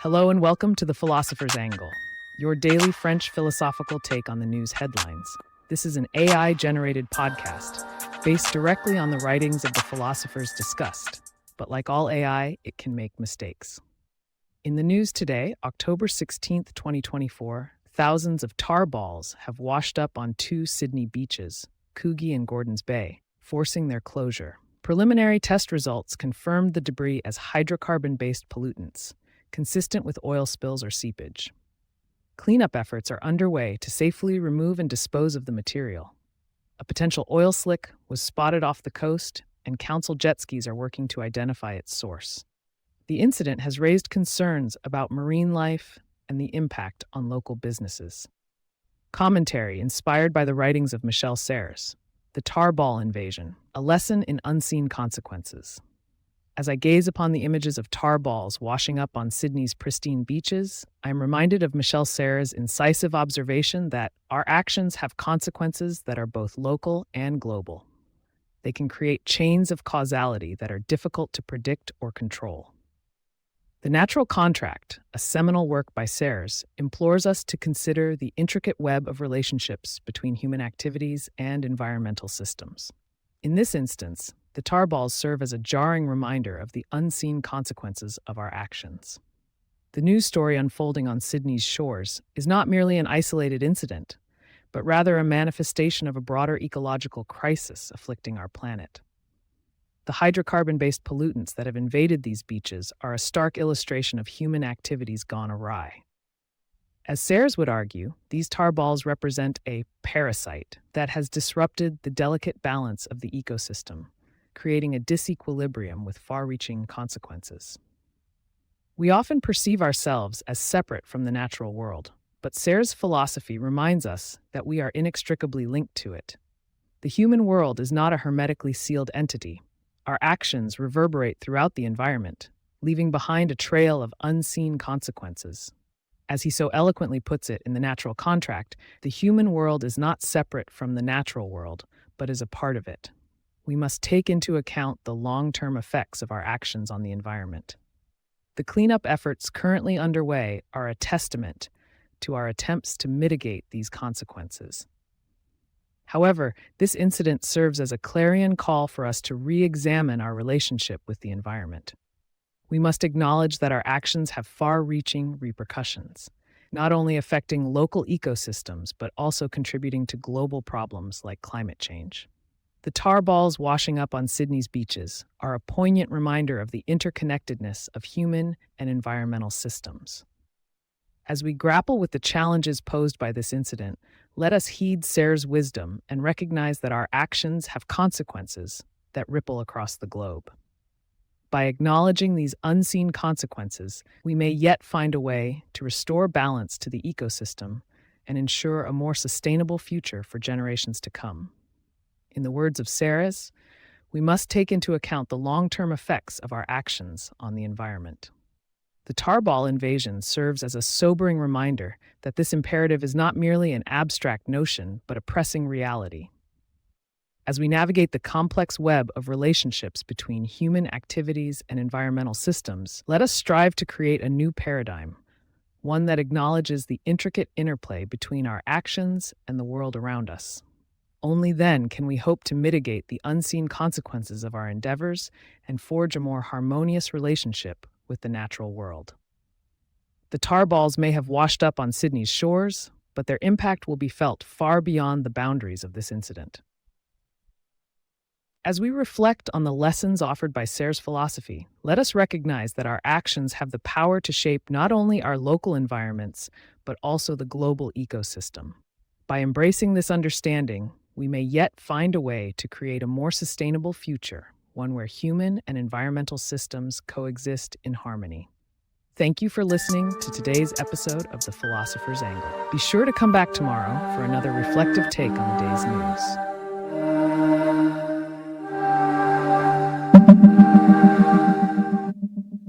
Hello and welcome to the Philosopher's Angle, your daily French philosophical take on the news headlines. This is an AI-generated podcast based directly on the writings of the philosophers discussed. But like all AI, it can make mistakes. In the news today, October 16th, 2024, thousands of tar balls have washed up on two Sydney beaches, Coogee and Gordons Bay, forcing their closure. Preliminary test results confirmed the debris as hydrocarbon-based pollutants, consistent with oil spills or seepage. Cleanup efforts are underway to safely remove and dispose of the material. A potential oil slick was spotted off the coast, and council jet skis are working to identify its source. The incident has raised concerns about marine life and the impact on local businesses. Commentary inspired by the writings of Michel Serres, The Tar Ball Invasion, a lesson in unseen consequences. As I gaze upon the images of tar balls washing up on Sydney's pristine beaches, I am reminded of Michel Serres' incisive observation that our actions have consequences that are both local and global. They can create chains of causality that are difficult to predict or control. The Natural Contract, a seminal work by Serres, implores us to consider the intricate web of relationships between human activities and environmental systems. In this instance, the tar balls serve as a jarring reminder of the unseen consequences of our actions. The news story unfolding on Sydney's shores is not merely an isolated incident, but rather a manifestation of a broader ecological crisis afflicting our planet. The hydrocarbon-based pollutants that have invaded these beaches are a stark illustration of human activities gone awry. As Serres would argue, these tar balls represent a parasite that has disrupted the delicate balance of the ecosystem, creating a disequilibrium with far-reaching consequences. We often perceive ourselves as separate from the natural world, but Serres' philosophy reminds us that we are inextricably linked to it. The human world is not a hermetically sealed entity. Our actions reverberate throughout the environment, leaving behind a trail of unseen consequences. As he so eloquently puts it in The Natural Contract, the human world is not separate from the natural world, but is a part of it. We must take into account the long-term effects of our actions on the environment. The cleanup efforts currently underway are a testament to our attempts to mitigate these consequences. However, this incident serves as a clarion call for us to re-examine our relationship with the environment. We must acknowledge that our actions have far-reaching repercussions, not only affecting local ecosystems, but also contributing to global problems like climate change. The tar balls washing up on Sydney's beaches are a poignant reminder of the interconnectedness of human and environmental systems. As we grapple with the challenges posed by this incident, let us heed Serres' wisdom and recognize that our actions have consequences that ripple across the globe. By acknowledging these unseen consequences, we may yet find a way to restore balance to the ecosystem and ensure a more sustainable future for generations to come. In the words of Serres, we must take into account the long-term effects of our actions on the environment. The tar ball invasion serves as a sobering reminder that this imperative is not merely an abstract notion, but a pressing reality. As we navigate the complex web of relationships between human activities and environmental systems, let us strive to create a new paradigm, one that acknowledges the intricate interplay between our actions and the world around us. Only then can we hope to mitigate the unseen consequences of our endeavors and forge a more harmonious relationship with the natural world. The tar balls may have washed up on Sydney's shores, but their impact will be felt far beyond the boundaries of this incident. As we reflect on the lessons offered by Serres' philosophy, let us recognize that our actions have the power to shape not only our local environments, but also the global ecosystem. By embracing this understanding, we may yet find a way to create a more sustainable future, one where human and environmental systems coexist in harmony. Thank you for listening to today's episode of The Philosopher's Angle. Be sure to come back tomorrow for another reflective take on the day's news.